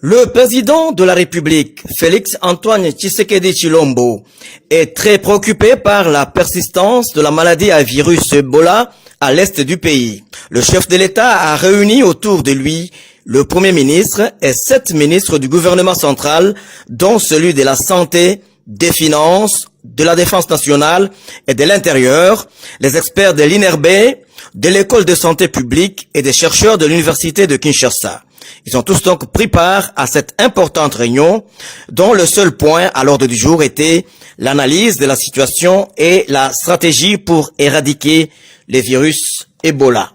Le président de la République, Félix Antoine Tshisekedi Tshilombo, est très préoccupé par la persistance de la maladie à virus Ebola à l'est du pays. Le chef de l'État a réuni autour de lui le Premier ministre et 7 ministres du gouvernement central, dont celui de la Santé, des Finances, de la Défense nationale et de l'Intérieur, les experts de l'INRB, de l'École de santé publique et des chercheurs de l'Université de Kinshasa. Ils ont tous donc pris part à cette importante réunion dont le seul point à l'ordre du jour était l'analyse de la situation et la stratégie pour éradiquer les virus Ebola.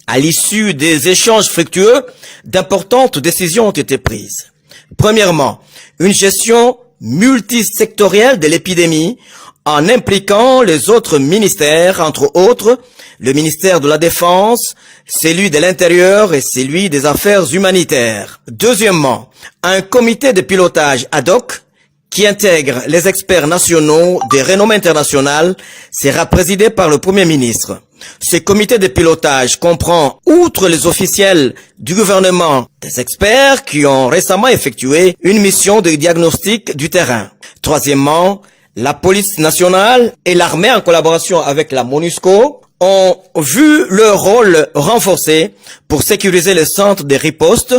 À l'issue des échanges fructueux, d'importantes décisions ont été prises. Premièrement, une gestion multisectorielle de l'épidémie en impliquant les autres ministères, entre autres le ministère de la Défense, celui de l'Intérieur et celui des Affaires humanitaires. Deuxièmement, un comité de pilotage ad hoc qui intègre les experts nationaux de renommée internationale sera présidé par le Premier ministre. Ce comité de pilotage comprend, outre les officiels du gouvernement, des experts qui ont récemment effectué une mission de diagnostic du terrain. Troisièmement, la police nationale et l'armée en collaboration avec la MONUSCO ont vu leur rôle renforcé pour sécuriser les centres de riposte,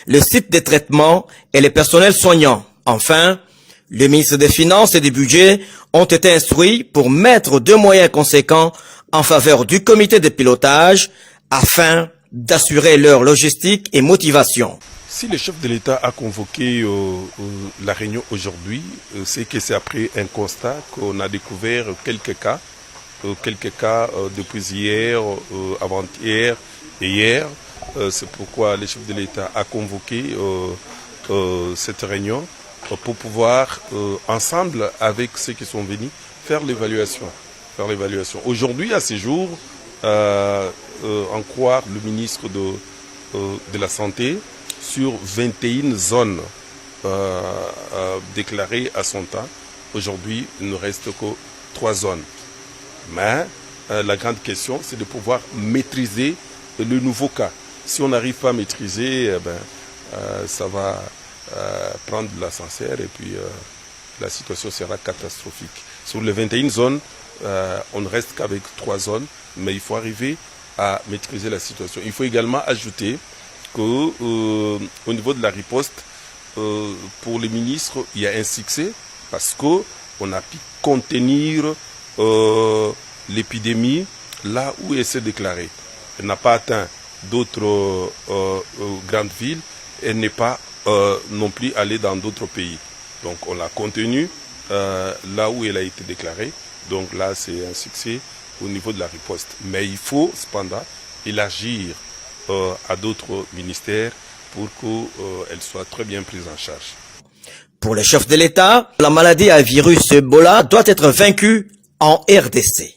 le site de traitement et les personnels soignants. Enfin, le ministre des Finances et du Budget ont été instruits pour mettre 2 moyens conséquents en faveur du comité de pilotage afin d'assurer leur logistique et motivation. Si le chef de l'État a convoqué la réunion aujourd'hui, c'est que c'est après un constat qu'on a découvert quelques cas depuis hier, avant-hier et hier. C'est pourquoi le chef de l'État a convoqué cette réunion pour pouvoir, ensemble avec ceux qui sont venus, faire l'évaluation. Aujourd'hui, à ce jour, en croire le ministre de la Santé, sur 21 zones déclarées à son temps, aujourd'hui, il ne reste que 3 zones. Mais la grande question, c'est de pouvoir maîtriser le nouveau cas. Si on n'arrive pas à maîtriser, ça va prendre de l'ascenseur et puis la situation sera catastrophique. Sur les 21 zones, on ne reste qu'avec 3 zones, mais il faut arriver à maîtriser la situation. Il faut également ajouter qu'au niveau de la riposte, pour les ministres, il y a un succès parce qu'on a pu contenir l'épidémie là où elle s'est déclarée. Elle n'a pas atteint d'autres grandes villes, elle n'est pas non plus allée dans d'autres pays. Donc on l'a contenue là où elle a été déclarée. Donc là c'est un succès au niveau de la riposte. Mais il faut cependant élargir à d'autres ministères pour qu'elle soit très bien prise en charge. Pour le chef de l'État, la maladie à virus Ebola doit être vaincue en RDC.